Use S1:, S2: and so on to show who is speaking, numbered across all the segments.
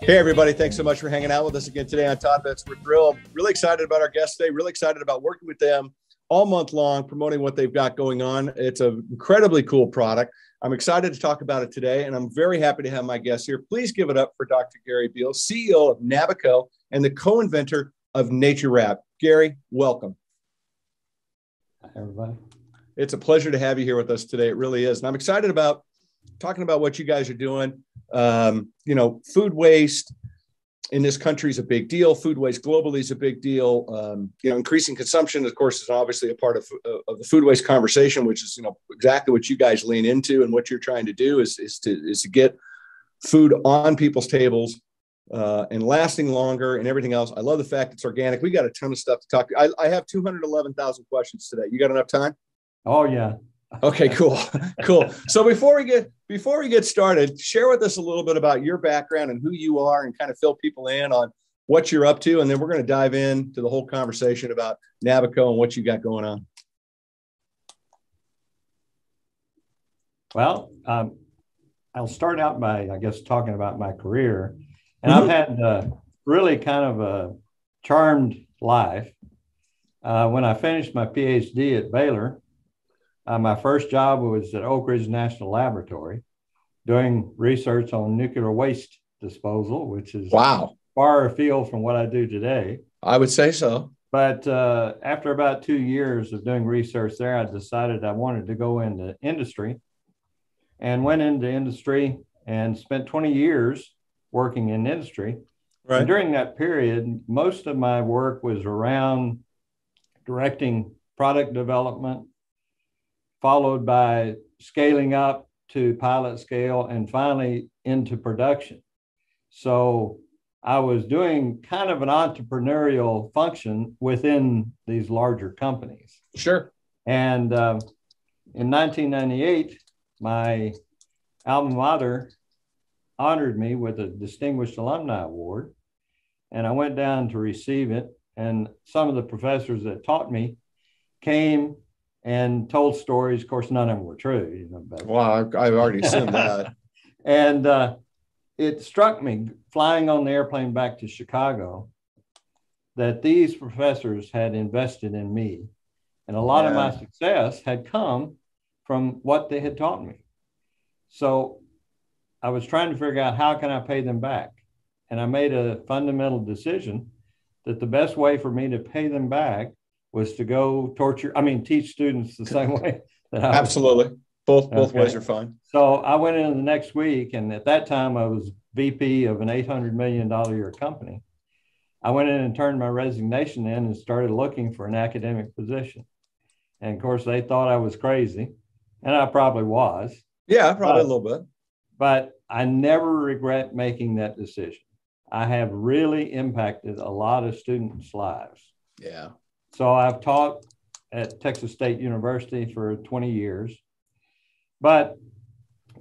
S1: Hey, everybody. Thanks so much for hanging out with us again today on Todd-Bits. We're thrilled, really excited about our guests today, really excited about working with them all month long, promoting what they've got going on. It's an incredibly cool product. I'm excited to talk about it today, and I'm very happy to have my guests here. Please give it up for Dr. Gary Beall, CEO of Nabaco and the co-inventor of Naturewrap. Gary, welcome.
S2: Hi, everybody.
S1: It's a pleasure to have you here with us today. It really is. And I'm excited about talking about what you guys are doing. Food waste in this country is a big deal. Food waste globally is a big deal. Increasing consumption, of course, is obviously a part of the food waste conversation, which is, exactly what you guys lean into, and what you're trying to do is to get food on people's tables and lasting longer and everything else. I love the fact it's organic. We got a ton of stuff to talk to. I have 211,000 questions today. You got enough time?
S2: Oh, yeah.
S1: Okay, cool. So before we get started, share with us a little bit about your background and who you are, and kind of fill people in on what you're up to. And then we're going to dive into the whole conversation about Nabaco and what you got going on.
S2: Well, I'll start out by, talking about my career. And I've had really kind of a charmed life. When I finished my PhD at Baylor, my first job was at Oak Ridge National Laboratory doing research on nuclear waste disposal, which is far afield from what I do today.
S1: I would say so.
S2: But after about 2 years of doing research there, I decided I wanted to go into industry, and went into industry and spent 20 years working in industry. Right. And during that period, most of my work was around directing product development, followed by scaling up to pilot scale, and finally into production. So I was doing kind of an entrepreneurial function within these larger companies.
S1: Sure.
S2: And in 1998, my alma mater honored me with a Distinguished Alumni Award, and I went down to receive it. And some of the professors that taught me came and told stories. Of course, none of them were true. But
S1: I've already assumed that.
S2: And it struck me, flying on the airplane back to Chicago, that these professors had invested in me. And a lot of my success had come from what they had taught me. So I was trying to figure out, how can I pay them back? And I made a fundamental decision that the best way for me to pay them back was to go teach students the same way that I
S1: Absolutely. Both ways are fine.
S2: So I went in the next week, and at that time I was VP of an $800 million a year company. I went in and turned my resignation in and started looking for an academic position. And of course, they thought I was crazy, and I probably was.
S1: Yeah, probably a little bit.
S2: But I never regret making that decision. I have really impacted a lot of students' lives.
S1: Yeah.
S2: So I've taught at Texas State University for 20 years, but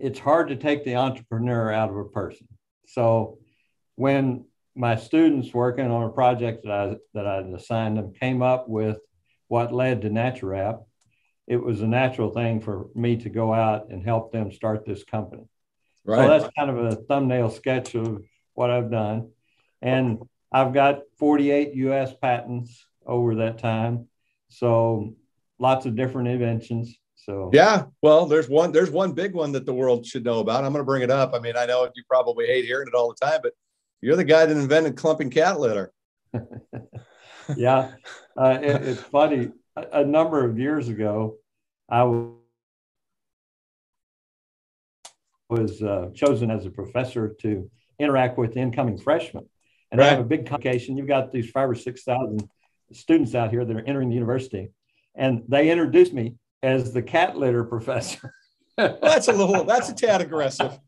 S2: it's hard to take the entrepreneur out of a person. So when my students working on a project that I assigned them came up with what led to Naturewrap, it was a natural thing for me to go out and help them start this company. Right. So that's kind of a thumbnail sketch of what I've done. And I've got 48 US patents over that time. So lots of different inventions. So
S1: yeah, well, there's one big one that the world should know about. I'm going to bring it up. I mean, I know you probably hate hearing it all the time, but you're the guy that invented clumping cat litter.
S2: Yeah. It's funny. A number of years ago, I was chosen as a professor to interact with incoming freshmen. And I have a big congregation. You've got these 5,000 or 6,000 students out here that are entering the university. And they introduced me as the cat litter professor.
S1: That's a tad aggressive.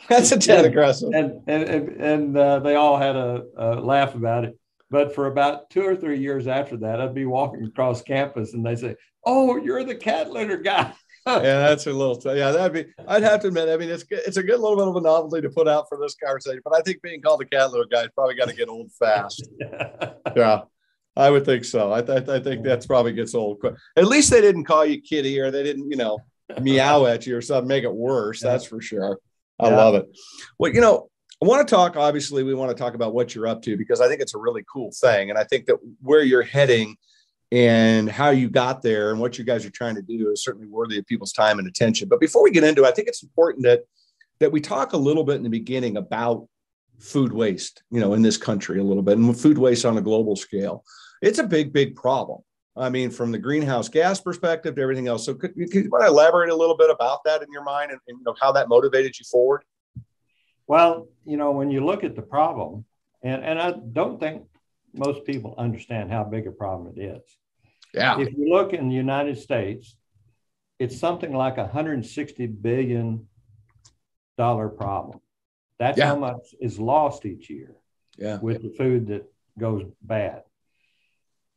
S1: That's a tad aggressive.
S2: And they all had a laugh about it. But for about 2 or 3 years after that, I'd be walking across campus and they say, "Oh, you're the cat litter guy."
S1: Yeah, that's a little, I'd have to admit, I mean, it's a good little bit of a novelty to put out for this conversation, but I think being called the cat litter guy is probably got to get old fast. Yeah, I would think so. I think that's probably gets old quick. At least they didn't call you kitty, or they didn't, meow at you or something, make it worse. Yeah. That's for sure. I love it. Well, I want to talk, obviously, we want to talk about what you're up to, because I think it's a really cool thing. And I think that where you're heading and how you got there and what you guys are trying to do is certainly worthy of people's time and attention. But before we get into it, I think it's important that we talk a little bit in the beginning about food waste, in this country a little bit, and food waste on a global scale. It's a big, big problem. I mean, from the greenhouse gas perspective to everything else. So could you want to elaborate a little bit about that in your mind and how that motivated you forward?
S2: Well, when you look at the problem, and I don't think most people understand how big a problem it is.
S1: Yeah.
S2: If you look in the United States, it's something like $160 billion problem. That's how much is lost each year with the food that goes bad.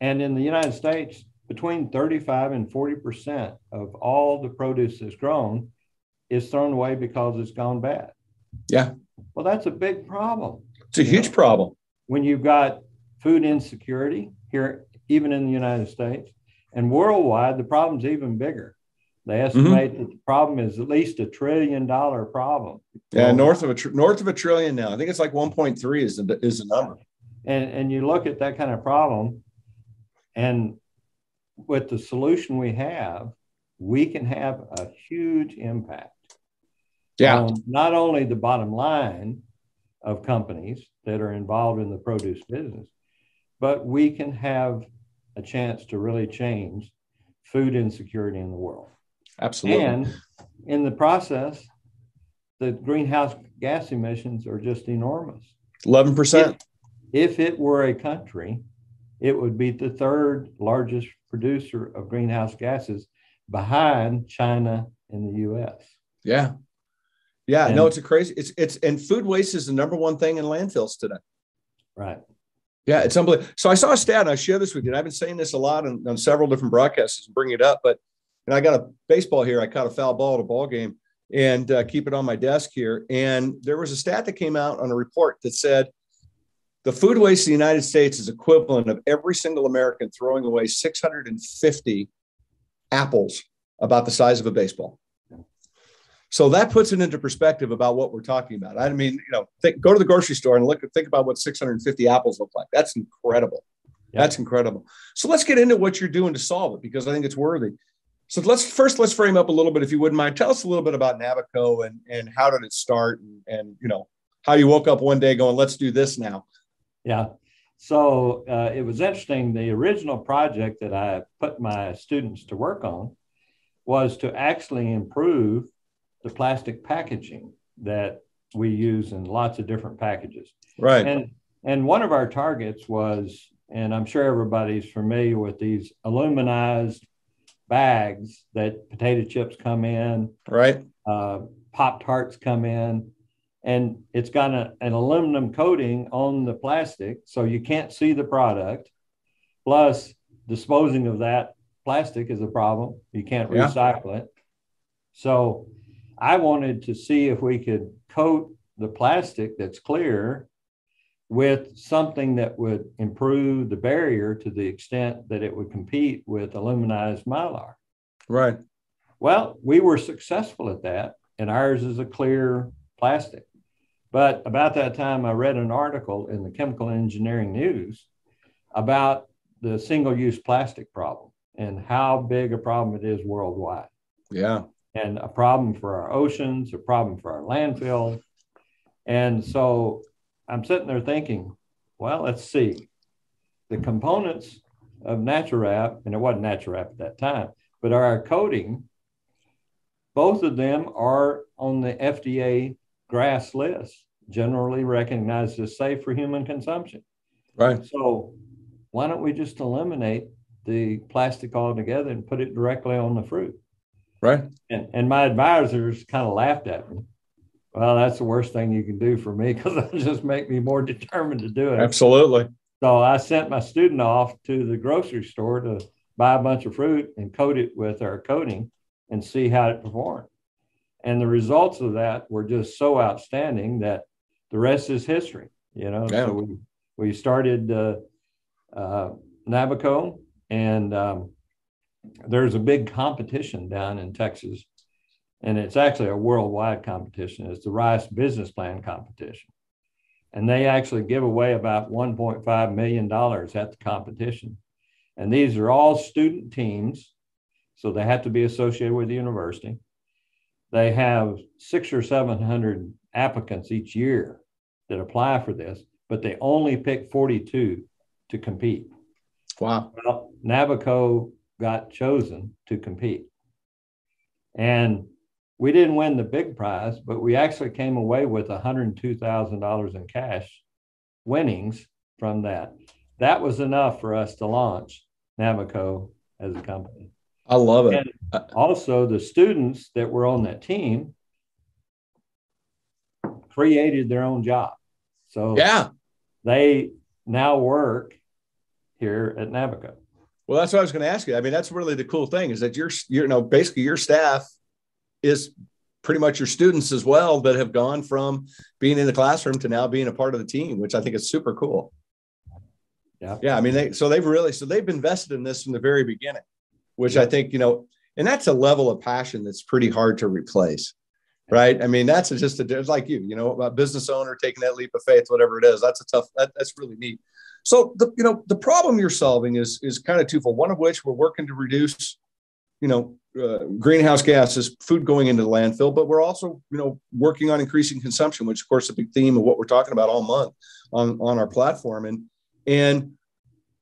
S2: And in the United States, between 35 and 40% of all the produce that's grown is thrown away because it's gone bad.
S1: Yeah.
S2: Well, that's a big problem.
S1: It's a huge problem.
S2: When you've got food insecurity here, even in the United States, and worldwide, the problem's even bigger. They estimate that the problem is at least $1 trillion problem.
S1: Yeah, north of a trillion now. I think it's like 1.3 is the number.
S2: And you look at that kind of problem, and with the solution we have, we can have a huge impact.
S1: Yeah.
S2: On not only the bottom line of companies that are involved in the produce business, but we can have a chance to really change food insecurity in the world.
S1: Absolutely.
S2: And in the process, the greenhouse gas emissions are just enormous.
S1: 11%.
S2: If it were a country, it would be the third largest producer of greenhouse gases behind China and the US.
S1: Yeah. Yeah. No, it's a crazy, and food waste is the number one thing in landfills today.
S2: Right.
S1: Yeah. It's unbelievable. So I saw a stat, and I share this with you. And I've been saying this a lot on several different broadcasts and bring it up, and I got a baseball here. I caught a foul ball at a ball game and keep it on my desk here. And there was a stat that came out on a report that said the food waste in the United States is equivalent of every single American throwing away 650 apples about the size of a baseball. So that puts it into perspective about what we're talking about. I mean, go to the grocery store and think about what 650 apples look like. That's incredible. Yep. That's incredible. So let's get into what you're doing to solve it, because I think it's worthy. So let's frame up a little bit, if you wouldn't mind. Tell us a little bit about Nabaco and how did it start, and how you woke up one day going, let's do this now.
S2: Yeah. So it was interesting. The original project that I put my students to work on was to actually improve the plastic packaging that we use in lots of different packages.
S1: Right.
S2: And one of our targets was, and I'm sure everybody's familiar with these aluminized bags that potato chips come in,
S1: right?
S2: Pop-Tarts come in, and it's got an aluminum coating on the plastic, so you can't see the product. Plus, disposing of that plastic is a problem. You can't recycle it. So I wanted to see if we could coat the plastic that's clear with something that would improve the barrier to the extent that it would compete with aluminized mylar.
S1: Right.
S2: Well, we were successful at that, and ours is a clear plastic. But about that time, I read an article in the Chemical Engineering News about the single-use plastic problem and how big a problem it is worldwide.
S1: Yeah.
S2: And a problem for our oceans, a problem for our landfills. And so I'm sitting there thinking, well, let's see. The components of Naturewrap, and it wasn't Naturewrap at that time, but our coating, both of them are on the FDA GRAS list, generally recognized as safe for human consumption.
S1: Right.
S2: So why don't we just eliminate the plastic altogether and put it directly on the fruit?
S1: Right.
S2: And my advisors kind of laughed at me. Well, that's the worst thing you can do for me, because it'll just make me more determined to do it.
S1: Absolutely.
S2: So I sent my student off to the grocery store to buy a bunch of fruit and coat it with our coating and see how it performed. And the results of that were just so outstanding that the rest is history.
S1: Yeah.
S2: So we started Nabaco, and there's a big competition down in Texas, and it's actually a worldwide competition. It's the Rice Business Plan competition. And they actually give away about $1.5 million at the competition. And these are all student teams, so they have to be associated with the university. They have 600 or 700 applicants each year that apply for this, but they only pick 42 to compete.
S1: Wow.
S2: Well, Nabaco got chosen to compete. And we didn't win the big prize, but we actually came away with $102,000 in cash winnings from that. That was enough for us to launch Nabaco as a company.
S1: I love it.
S2: And also, the students that were on that team created their own job. So
S1: yeah,
S2: they now work here at Nabaco.
S1: Well, that's what I was going to ask you. I mean, that's really the cool thing is that basically your staff is pretty much your students as well that have gone from being in the classroom to now being a part of the team, which I think is super cool. Yeah. I mean, they've invested in this from the very beginning, which I think, and that's a level of passion that's pretty hard to replace. Right. I mean, that's just it's like a business owner taking that leap of faith, whatever it is. That's that's really neat. So the problem you're solving is kind of twofold. One of which we're working to reduce, greenhouse gases, food going into the landfill, but we're also, working on increasing consumption, which of course is a big theme of what we're talking about all month on our platform. And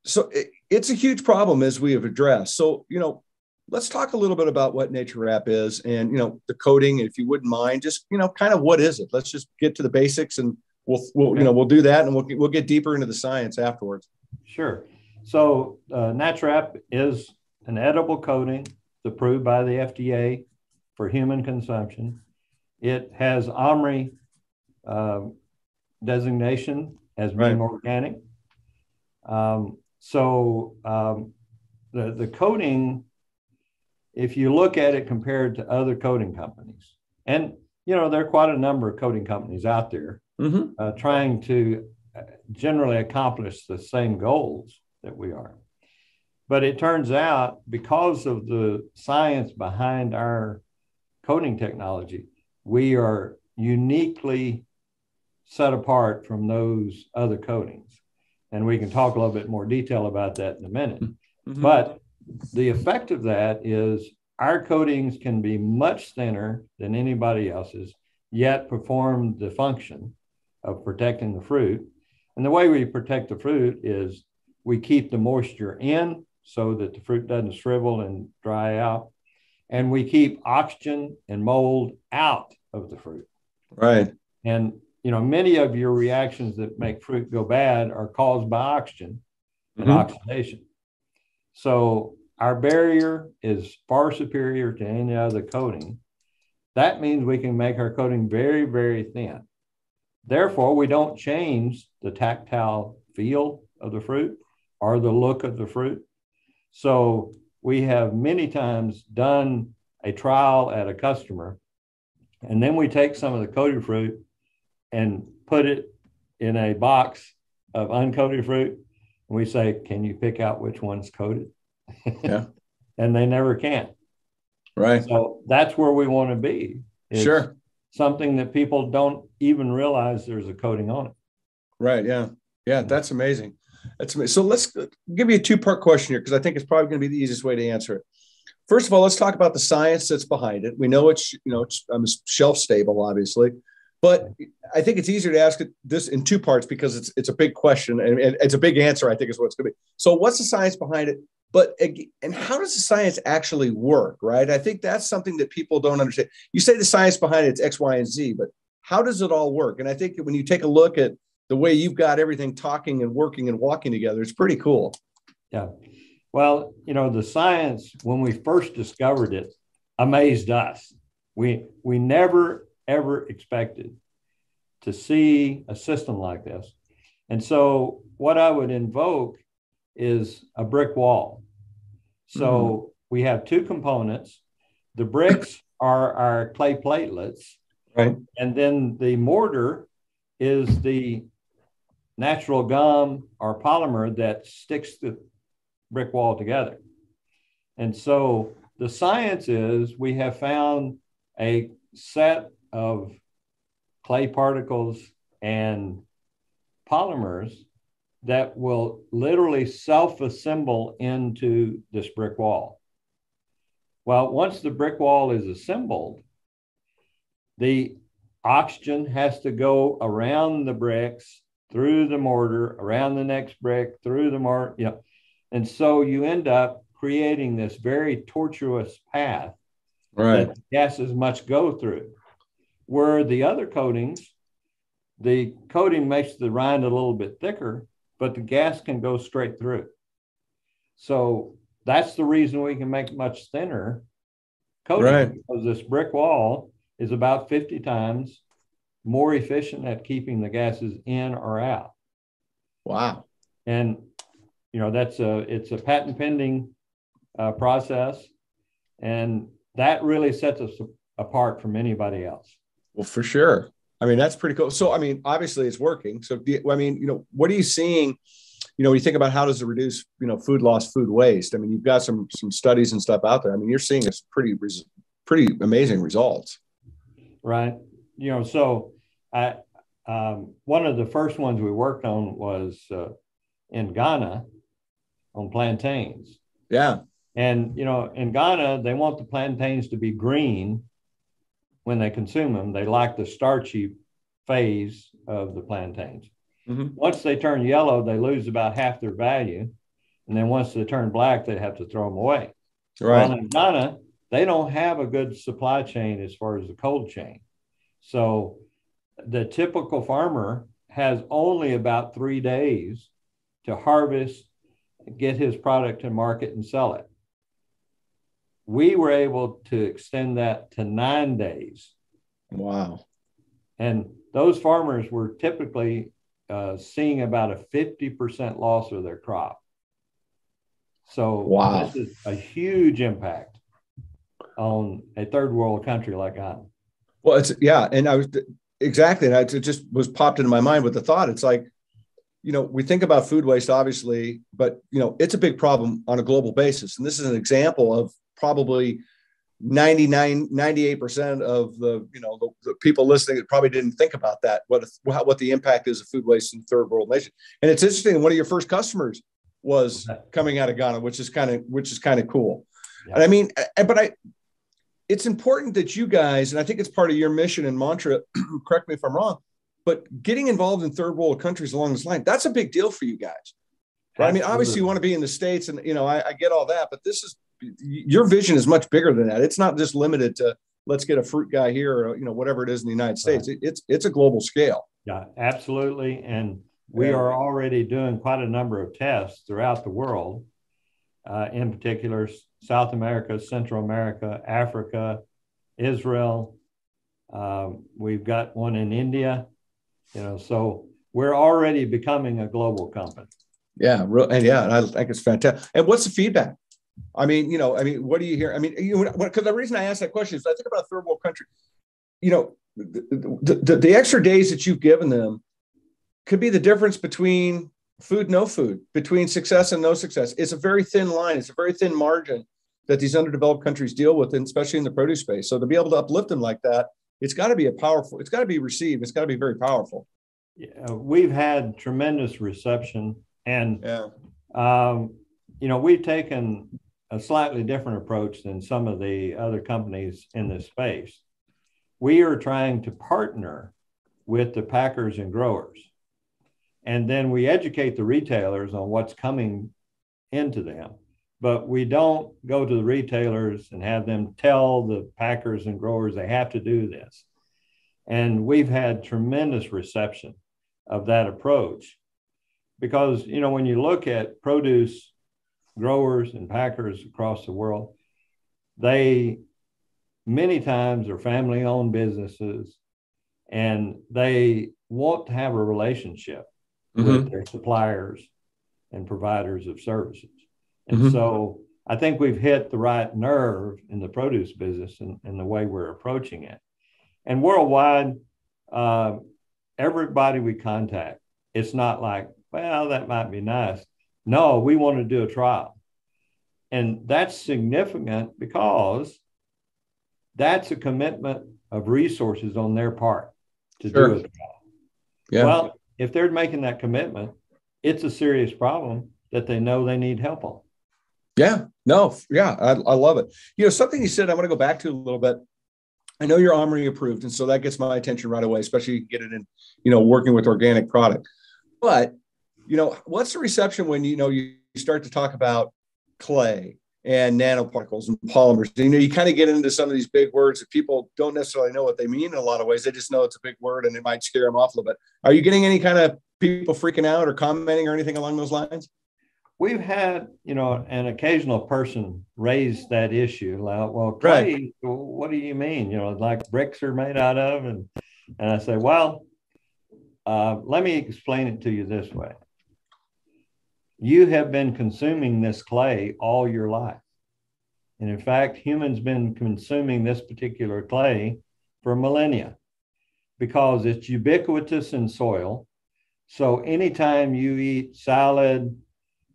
S1: so it's a huge problem as we have addressed. So, let's talk a little bit about what Naturewrap is and, the coding, if you wouldn't mind, just, kind of what is it? Let's just get to the basics and we'll do that and we'll get deeper into the science afterwards.
S2: Sure. So Naturewrap is an edible coating approved by the FDA for human consumption. It has OMRI designation as being organic. The coating, if you look at it compared to other coating companies, and there are quite a number of coating companies out there trying to generally accomplish the same goals that we are. But it turns out, because of the science behind our coating technology, we are uniquely set apart from those other coatings. And we can talk a little bit more detail about that in a minute. But the effect of that is our coatings can be much thinner than anybody else's, yet perform the function of protecting the fruit. And the way we protect the fruit is we keep the moisture in so that the fruit doesn't shrivel and dry out. And we keep oxygen and mold out of the fruit.
S1: Right.
S2: And, many of your reactions that make fruit go bad are caused by oxygen and oxidation. So our barrier is far superior to any other coating. That means we can make our coating very, very thin. Therefore, we don't change the tactile feel of the fruit or the look of the fruit. So we have many times done a trial at a customer, and then we take some of the coated fruit and put it in a box of uncoated fruit. And we say, can you pick out which one's coated?
S1: Yeah.
S2: And they never can.
S1: Right.
S2: So that's where we want to be. It's
S1: sure.
S2: Something that people don't even realize there's a coating on it.
S1: Right. Yeah. Yeah. That's amazing. That's amazing. So let's give you a two-part question here, because I think it's probably going to be the easiest way to answer it. First of all, let's talk about the science that's behind it. We know it's shelf stable, obviously, but I think it's easier to ask this in two parts because it's a big question and it's a big answer, I think, is what it's going to be. So what's the science behind it? And how does the science actually work, right? I think that's something that people don't understand. You say the science behind it's X, Y, and Z, but how does it all work? And I think when you take a look at the way you've got everything talking and working and walking together, it's pretty cool.
S2: Yeah. Well, the science, when we first discovered it, amazed us. We never, ever expected to see a system like this. And so what I would invoke is a brick wall. So we have two components. The bricks are our clay platelets.
S1: Right.
S2: And then the mortar is the natural gum or polymer that sticks the brick wall together. And so the science is we have found a set of clay particles and polymers that will literally self-assemble into this brick wall. Well, once the brick wall is assembled, the oxygen has to go around the bricks, through the mortar, around the next brick, through the mortar, you know. And so you end up creating this very tortuous path that gases must go through. Where the other coatings, the coating makes the rind a little bit thicker, but the gas can go straight through. So that's the reason we can make much thinner coating, because this brick wall is about 50 times more efficient at keeping the gases in or out.
S1: Wow.
S2: And, you know, it's a patent pending process. And that really sets us apart from anybody else.
S1: Well, for sure. I mean, that's pretty cool. So, I mean, obviously it's working. So, I mean, you know, what are you seeing, you know, when you think about how does it reduce, you know, food loss, food waste? I mean, you've got some studies and stuff out there. I mean, you're seeing some pretty amazing results.
S2: Right. You know, so one of the first ones we worked on was in Ghana on plantains.
S1: Yeah.
S2: And, you know, in Ghana, they want the plantains to be green when they consume them. They like the starchy phase of the plantains. Mm-hmm. Once they turn yellow, they lose about half their value. And then once they turn black, they have to throw them away. Right. Well, in Ghana, they don't have a good supply chain as far as the cold chain. So the typical farmer has only about 3 days to harvest, get his product to market and sell it. We were able to extend that to 9 days.
S1: Wow.
S2: And those farmers were typically seeing about a 50% loss of their crop. So this is a huge impact on a third world country like Ghana.
S1: Well, and I was exactly, and it just was popped into my mind with the thought. It's like, you know, we think about food waste, obviously, but, you know, it's a big problem on a global basis. And this is an example of probably 98% of the, you know, the people listening that probably didn't think about that, what the impact is of food waste in third world nation. And it's interesting. One of your first customers was coming out of Ghana, which is kind of cool. Yeah. And I mean, it's important that you guys, and I think it's part of your mission and mantra, correct me if I'm wrong, but getting involved in third world countries along this line, that's a big deal for you guys. Right? I mean, obviously you want to be in the States and, you know, I get all that, but your vision is much bigger than that. It's not just limited to let's get a fruit guy here or, you know, whatever it is in the United States. Right. It's a global scale.
S2: Yeah, absolutely. And we are already doing quite a number of tests throughout the world, in particular, South America, Central America, Africa, Israel. We've got one in India, you know, so we're already becoming a global company.
S1: Yeah. And I think it's fantastic. And what's the feedback? I mean, you know, what do you hear? I mean, because the reason I asked that question is I think about a third world country, you know, the extra days that you've given them could be the difference between food, no food, between success and no success. It's a very thin line. It's a very thin margin that these underdeveloped countries deal with, and especially in the produce space. So to be able to uplift them like that, it's got to be it's got to be received. It's got to be very powerful.
S2: Yeah, we've had tremendous reception, and, you know, we've taken a slightly different approach than some of the other companies in this space. We are trying to partner with the packers and growers. And then we educate the retailers on what's coming into them. But we don't go to the retailers and have them tell the packers and growers they have to do this. And we've had tremendous reception of that approach because, you know, when you look at produce growers and packers across the world, they many times are family-owned businesses, and they want to have a relationship with their suppliers and providers of services. And so I think we've hit the right nerve in the produce business and the way we're approaching it. And worldwide, everybody we contact, it's not like, well, that might be nice. No, we want to do a trial. And that's significant because that's a commitment of resources on their part to do a trial. Yeah. Well, if they're making that commitment, it's a serious problem that they know they need help on.
S1: Yeah, no, yeah, I love it. Something you said, I want to go back to a little bit. I know you're OMRI approved, and so that gets my attention right away, especially you get it in, working with organic product. But, what's the reception when, you start to talk about clay and nanoparticles and polymers? You kind of get into some of these big words that people don't necessarily know what they mean in a lot of ways. They just know it's a big word and it might scare them off a little bit. Are you getting any kind of people freaking out or commenting or anything along those lines?
S2: We've had, an occasional person raise that issue. Like, well, clay, right. What do you mean? Like bricks are made out of, and I say, well, let me explain it to you this way. You have been consuming this clay all your life. And in fact, humans been consuming this particular clay for millennia because it's ubiquitous in soil. So anytime you eat salad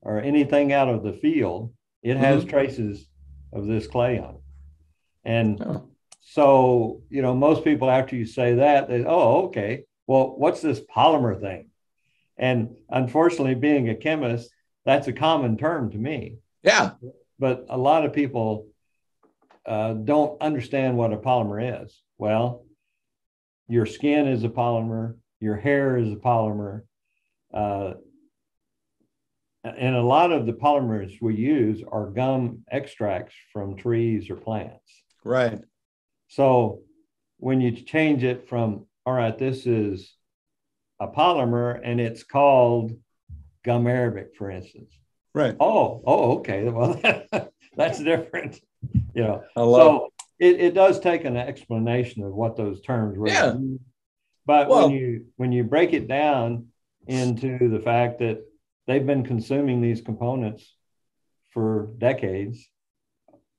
S2: or anything out of the field, it has traces of this clay on it. And so, most people, after you say that, they, oh, okay, well, what's this polymer thing? And unfortunately, being a chemist, that's a common term to me.
S1: Yeah.
S2: But a lot of people don't understand what a polymer is. Well, your skin is a polymer, your hair is a polymer. And a lot of the polymers we use are gum extracts from trees or plants.
S1: Right.
S2: So when you change it from, all right, this is a polymer and it's called gum arabic, for instance.
S1: Right.
S2: Oh, okay. Well, that's different.
S1: So
S2: it does take an explanation of what those terms really mean. But when you break it down into the fact that they've been consuming these components for decades,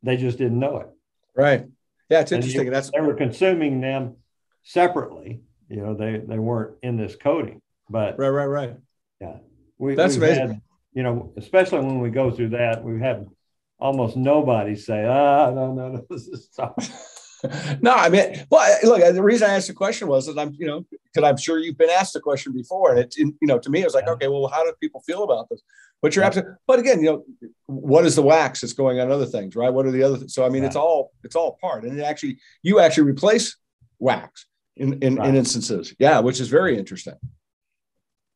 S2: they just didn't know it.
S1: Right. Yeah, it's interesting.
S2: They were consuming them separately. They weren't in this coating. But
S1: right.
S2: Yeah.
S1: That's amazing.
S2: Had, especially when we go through that, we've had almost nobody say, no, this is tough.
S1: No, I mean, well, look, the reason I asked the question was that because I'm sure you've been asked the question before, and it's, to me, it was like, okay, well, how do people feel about this? But you're absolutely, but again, what is the wax that's going on other things, right? What are the other things? So, I mean, it's all part, and you actually replace wax in instances. Yeah. Which is very interesting.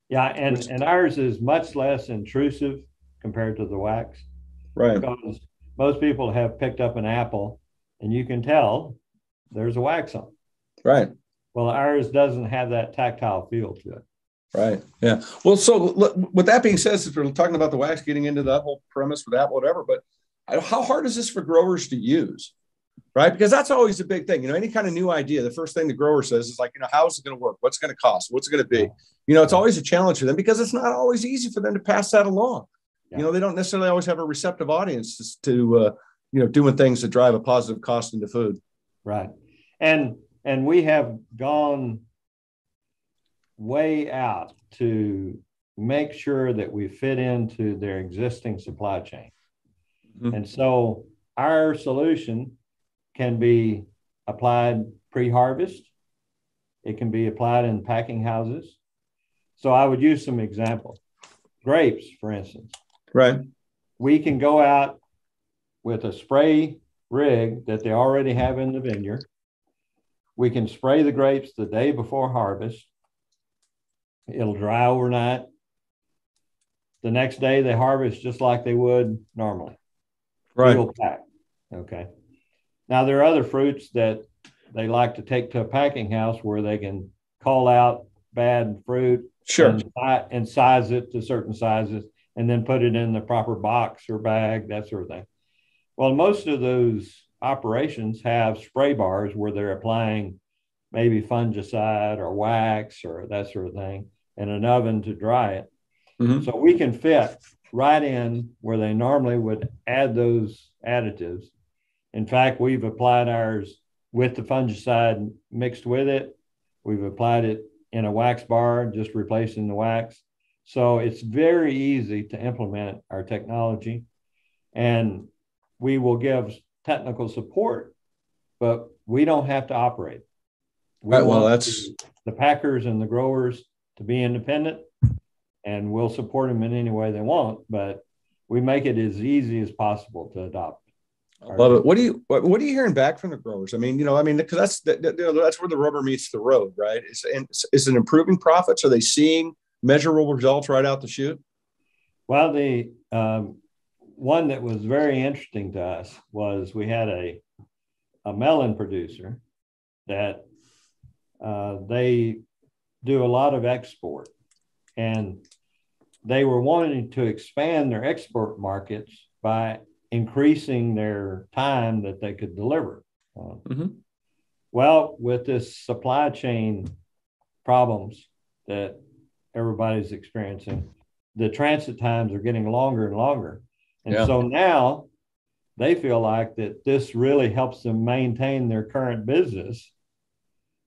S2: Yeah. And ours is much less intrusive compared to the wax.
S1: Right.
S2: Because most people have picked up an apple and you can tell there's a wax on it.
S1: Right.
S2: Well, ours doesn't have that tactile feel to it.
S1: Right. Yeah. Well, so with that being said, since we're talking about the wax, getting into that whole premise with that, whatever, but how hard is this for growers to use? Right. Because that's always the big thing. Any kind of new idea, the first thing the grower says is like, how is it going to work? What's it going to cost? What's it going to be? It's always a challenge for them because it's not always easy for them to pass that along. Yeah. They don't necessarily always have a receptive audience to doing things that drive a positive cost into food.
S2: Right. And we have gone way out to make sure that we fit into their existing supply chain. Mm-hmm. And so our solution can be applied pre-harvest. It can be applied in packing houses. So I would use some examples. Grapes, for instance.
S1: Right.
S2: We can go out with a spray rig that they already have in the vineyard. We can spray the grapes the day before harvest. It'll dry overnight. The next day they harvest just like they would normally.
S1: Right.
S2: Fuel pack. Okay. Now there are other fruits that they like to take to a packing house where they can call out bad fruit.
S1: Sure.
S2: And size it to certain sizes and then put it in the proper box or bag, that sort of thing. Well, most of those operations have spray bars where they're applying maybe fungicide or wax or that sort of thing and an oven to dry it. Mm-hmm. So we can fit right in where they normally would add those additives. In fact, we've applied ours with the fungicide mixed with it. We've applied it in a wax bar, just replacing the wax. So it's very easy to implement our technology, and we will give technical support, but we don't have to operate.
S1: Right, well, that's
S2: the packers and the growers to be independent, and we'll support them in any way they want, but we make it as easy as possible to adopt.
S1: I love it. What are you hearing back from the growers? I mean, because that's where the rubber meets the road, right? Is it improving profits? Are they seeing measurable results right out the chute?
S2: Well, the one that was very interesting to us was we had a melon producer that they do a lot of export, and they were wanting to expand their export markets by increasing their time that they could deliver. Well, with this supply chain problems that everybody's experiencing, the transit times are getting longer and longer. And so now they feel like that this really helps them maintain their current business,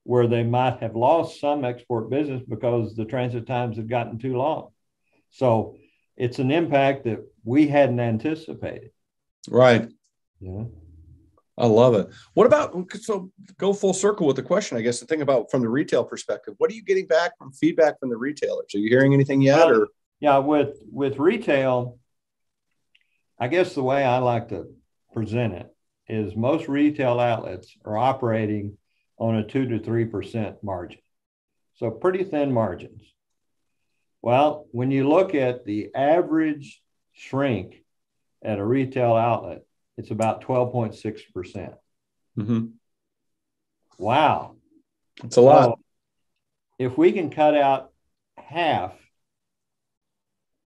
S2: where they might have lost some export business because the transit times had gotten too long. So it's an impact that we hadn't anticipated.
S1: Right.
S2: Yeah.
S1: I love it. What about, so go full circle with the question, I guess, the thing about from the retail perspective, what are you getting back from feedback from the retailers? Are you hearing anything yet?
S2: Well, yeah, with retail, I guess the way I like to present it is most retail outlets are operating on a 2 to 3% margin. So pretty thin margins. Well, when you look at the average shrink at a retail outlet, it's about 12.6%. Wow.
S1: It's a lot.
S2: If we can cut out half,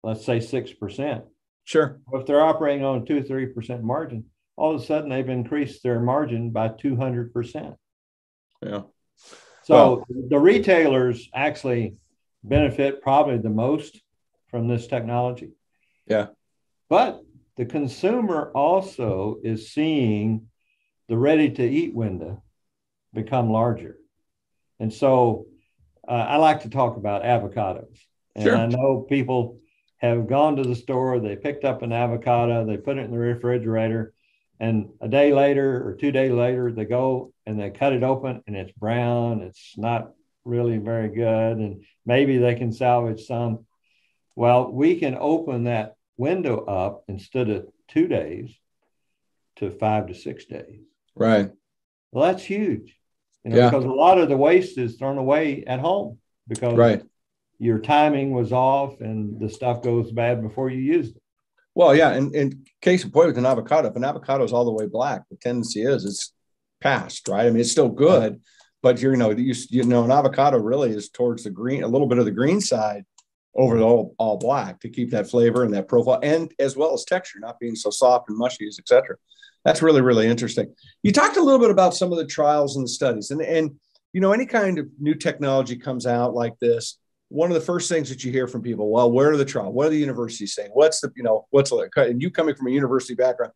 S2: let's say 6%.
S1: Sure.
S2: If they're operating on a 2 to 3% margin, all of a sudden they've increased their margin by 200%.
S1: Yeah.
S2: So the retailers actually benefit probably the most from this technology.
S1: Yeah.
S2: But the consumer also is seeing the ready to eat window become larger. And so I like to talk about avocados. And
S1: sure.
S2: I know people have gone to the store, they picked up an avocado, they put it in the refrigerator, and a day later or 2 days later, they go and they cut it open and it's brown. It's not really very good. And maybe they can salvage some. Well, we can open that window up instead of 2 days to 5 to 6 days.
S1: Right.
S2: Well, that's huge, because a lot of the waste is thrown away at home because your timing was off and the stuff goes bad before you use it.
S1: Well, yeah. And case in point with an avocado, if an avocado is all the way black, the tendency is it's past, right? I mean, it's still good, but an avocado really is towards the green, a little bit of the green side over the all black to keep that flavor and that profile, and as well as texture, not being so soft and mushy, et cetera. That's really, really interesting. You talked a little bit about some of the trials and the studies, and any kind of new technology comes out like this. One of the first things that you hear from people, well, where are the trials? What are the universities saying? And you coming from a university background,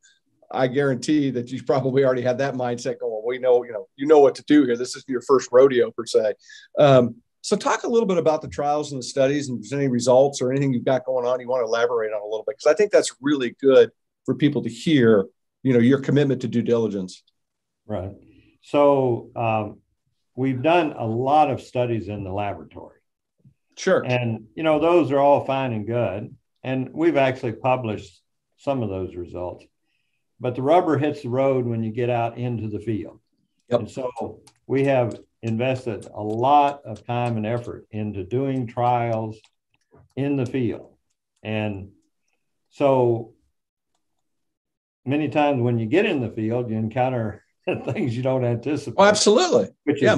S1: I guarantee that you probably already had that mindset going, well, we know, you know what to do here. This isn't your first rodeo per se. So talk a little bit about the trials and the studies, and if there's any results or anything you've got going on you want to elaborate on a little bit, because I think that's really good for people to hear, your commitment to due diligence.
S2: Right. So we've done a lot of studies in the laboratory.
S1: Sure.
S2: And, those are all fine and good. And we've actually published some of those results. But the rubber hits the road when you get out into the field. Yep. And so we have invested a lot of time and effort into doing trials in the field. And so many times when you get in the field, you encounter things you don't anticipate.
S1: Oh, absolutely.
S2: Which is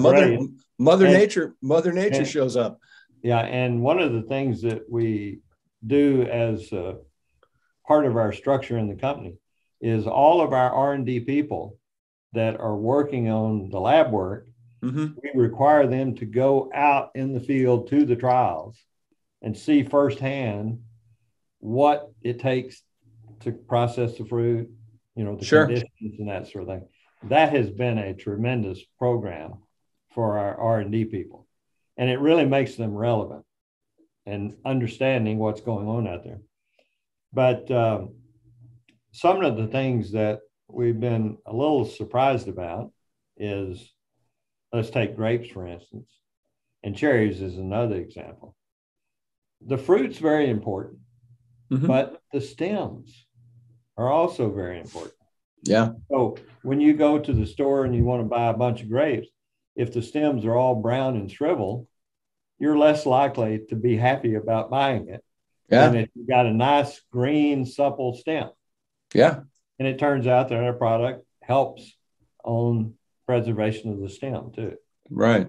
S1: Mother Nature shows up.
S2: Yeah. And one of the things that we do as a part of our structure in the company is all of our R&D people that are working on the lab work, we require them to go out in the field to the trials and see firsthand what it takes to process the fruit, the conditions and that sort of thing. That has been a tremendous program for our R&D people. And it really makes them relevant and understanding what's going on out there. But some of the things that we've been a little surprised about is, let's take grapes, for instance. and cherries is another example. The fruit's very important,
S1: Mm-hmm.
S2: but the stems are also very important.
S1: Yeah.
S2: So when you go to the store and you want to buy a bunch of grapes, if the stems are all brown and shriveled, you're less likely to be happy about buying it than if you got a nice green, supple stem.
S1: Yeah.
S2: And it turns out that our product helps on preservation of the stem too.
S1: Right.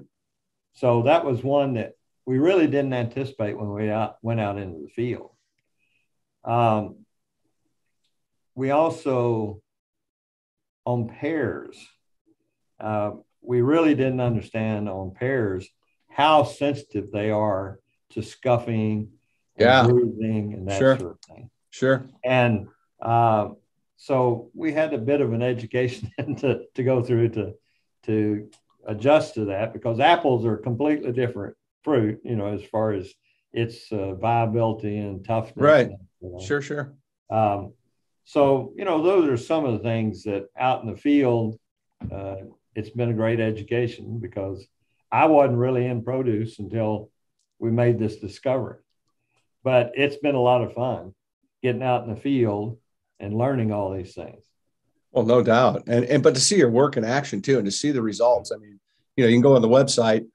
S2: So that was one that we really didn't anticipate when we went out into the field. We also, on pears, we really didn't understand on pears how sensitive they are to scuffing and bruising and that sort of thing.
S1: Sure.
S2: And so we had a bit of an education to go through to adjust to that, because apples are completely different fruit, as far as its viability and toughness.
S1: Right. Sure.
S2: So, those are some of the things that out in the field, it's been a great education, because I wasn't really in produce until we made this discovery. But it's been a lot of fun getting out in the field and learning all these things.
S1: Well, no doubt. But to see your work in action too, and to see the results. I mean, you can go on the website,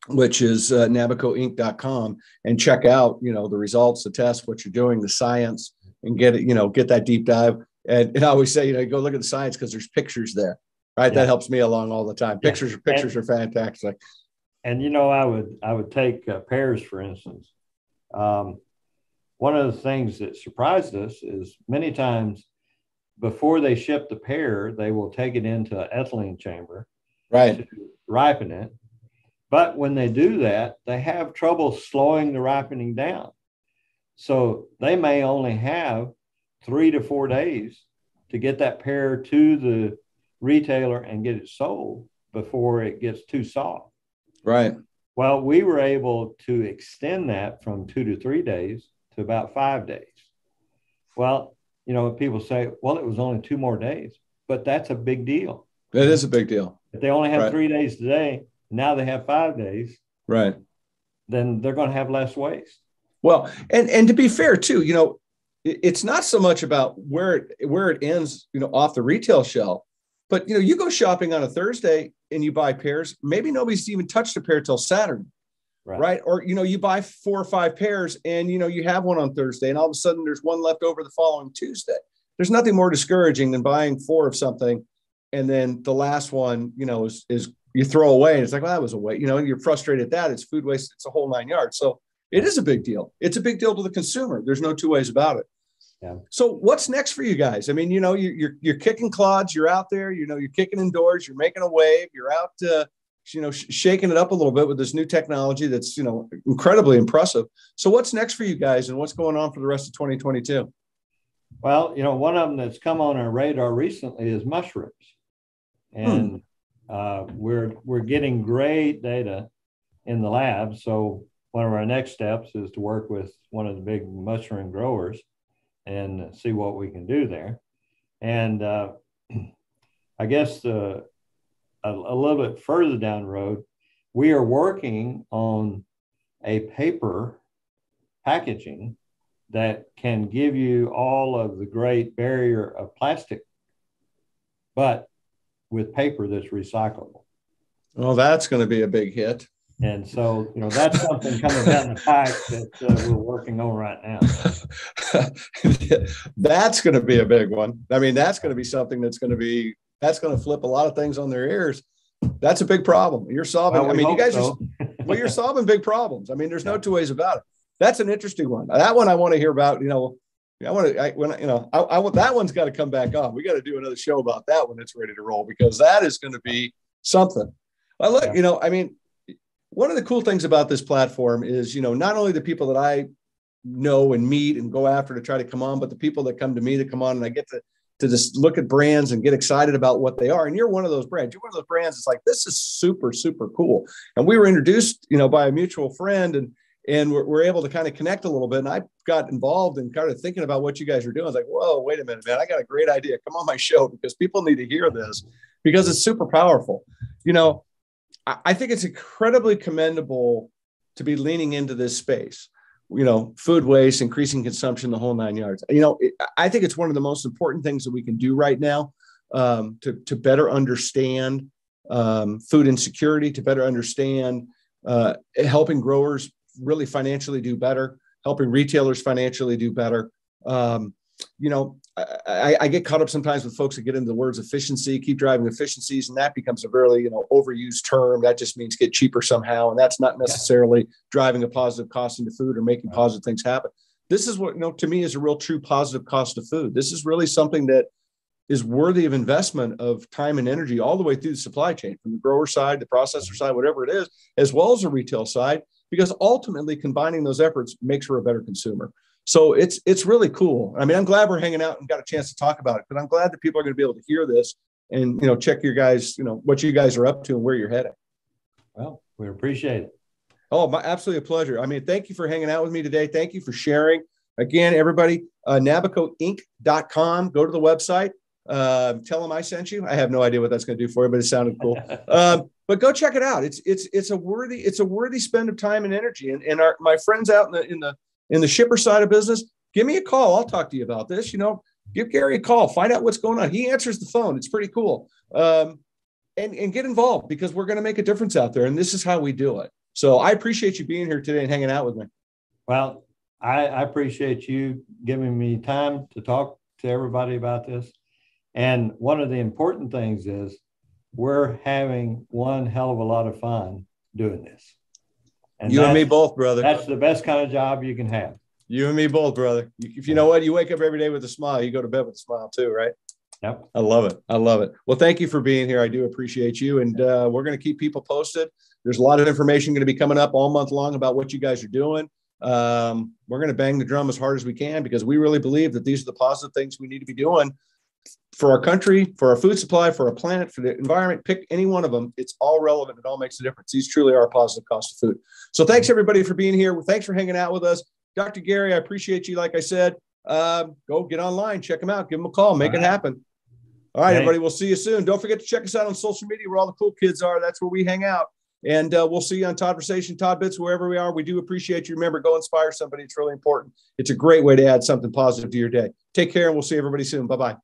S1: which is nabacoinc.com, and check out, the results, the tests, what you're doing, the science, and get that deep dive. And I always say, go look at the science, because there's pictures there, right? Yeah. That helps me along all the time. Pictures are fantastic.
S2: And, I would take pears, for instance. One of the things that surprised us is many times before they ship the pear, they will take it into an ethylene chamber,
S1: right,
S2: to ripen it. But when they do that, they have trouble slowing the ripening down. So they may only have 3 to 4 days to get that pear to the retailer and get it sold before it gets too soft.
S1: Right.
S2: Well, we were able to extend that from 2 to 3 days to about 5 days. Well, people say, well, it was only 2 more days, but that's a big deal.
S1: It is a big deal.
S2: If they only have 3 days today, now they have 5 days.
S1: Right.
S2: Then they're going to have less waste.
S1: Well, and to be fair too, it's not so much about where it ends, off the retail shelf, but you go shopping on a Thursday and you buy pears. Maybe nobody's even touched a pear till Saturday, right? Or you buy 4 or 5 pears and you have one on Thursday, and all of a sudden there's one left over the following Tuesday. There's nothing more discouraging than buying 4 of something, and then the last one, is you throw away, and it's like, well, that was a waste. You're frustrated at that. It's food waste. It's a whole 9 yards. So it is a big deal. It's a big deal to the consumer. There's no 2 ways about it.
S2: Yeah.
S1: So what's next for you guys? I mean, you're kicking clods. You're out there. You're kicking indoors. You're making a wave. You're out, shaking it up a little bit with this new technology that's incredibly impressive. So what's next for you guys, and what's going on for the rest of 2022?
S2: Well, one of them that's come on our radar recently is mushrooms, and we're getting great data in the lab. So one of our next steps is to work with one of the big mushroom growers and see what we can do there. And I guess a little bit further down the road, we are working on a paper packaging that can give you all of the great barrier of plastic, but with paper that's recyclable.
S1: Well, that's going to be a big hit.
S2: And so, that's something coming down the pipe that we're working on right now.
S1: That's going to be a big one. I mean, that's going to be something that's going to flip a lot of things on their ears. That's a big problem. You're solving.
S2: Well,
S1: you guys are, you're solving big problems. I mean, there's no 2 ways about it. That's an interesting one. That one I want to hear about. That one's got to come back on. We got to do another show about that when it's ready to roll, because that is going to be something. Well, look, one of the cool things about this platform is, not only the people that I know and meet and go after to try to come on, but the people that come to me to come on, and I get to just look at brands and get excited about what they are. And you're one of those brands. You're one of those brands. It's like, this is super, super cool. And we were introduced, by a mutual friend, and we're able to kind of connect a little bit. And I got involved and kind of thinking about what you guys are doing. I was like, whoa, wait a minute, man, I got a great idea. Come on my show, because people need to hear this, because it's super powerful. I think it's incredibly commendable to be leaning into this space. Food waste, increasing consumption, the whole 9 yards. I think it's one of the most important things that we can do right now, to better understand food insecurity, to better understand helping growers really financially do better, helping retailers financially do better. I get caught up sometimes with folks that get into the words efficiency, keep driving efficiencies, and that becomes a really, overused term. That just means get cheaper somehow. And that's not necessarily driving a positive cost into food or making positive things happen. This is what, to me is a real true positive cost of food. This is really something that is worthy of investment of time and energy all the way through the supply chain, from the grower side, the processor side, whatever it is, as well as the retail side, because ultimately combining those efforts makes for a better consumer. So it's really cool. I mean, I'm glad we're hanging out and got a chance to talk about it, but I'm glad that people are going to be able to hear this and, check your guys, what you guys are up to and where you're heading.
S2: Well, we appreciate it.
S1: Oh, absolutely a pleasure. I mean, thank you for hanging out with me today. Thank you for sharing. Again, everybody, nabacoinc.com, go to the website. Tell them I sent you. I have no idea what that's going to do for you, but it sounded cool. But go check it out. It's a worthy spend of time and energy. And my friends out in the shipper side of business, give me a call. I'll talk to you about this. Give Gary a call, find out what's going on. He answers the phone. It's pretty cool. And get involved, because we're going to make a difference out there. And this is how we do it. So I appreciate you being here today and hanging out with me.
S2: Well, I appreciate you giving me time to talk to everybody about this. And one of the important things is we're having one hell of a lot of fun doing this. And
S1: you and me both, brother.
S2: That's the best kind of job you can have.
S1: You and me both, brother. If you know what, you wake up every day with a smile, you go to bed with a smile too, right?
S2: Yep.
S1: I love it. I love it. Well, thank you for being here. I do appreciate you. And we're going to keep people posted. There's a lot of information going to be coming up all month long about what you guys are doing. We're going to bang the drum as hard as we can, because we really believe that these are the positive things we need to be doing for our country, for our food supply, for our planet, for the environment. Pick any one of them. It's all relevant. It all makes a difference. These truly are a positive cost of food. So thanks everybody for being here. Thanks for hanging out with us. Dr. Gary, I appreciate you. Like I said, go get online, check them out, give them a call, make it happen. All right, everybody, we'll see you soon. Don't forget to check us out on social media where all the cool kids are. That's where we hang out. And we'll see you on Todd-versations, Todd-Bits, wherever we are. We do appreciate you. Remember, go inspire somebody. It's really important. It's a great way to add something positive to your day. Take care, and we'll see everybody soon. Bye-bye.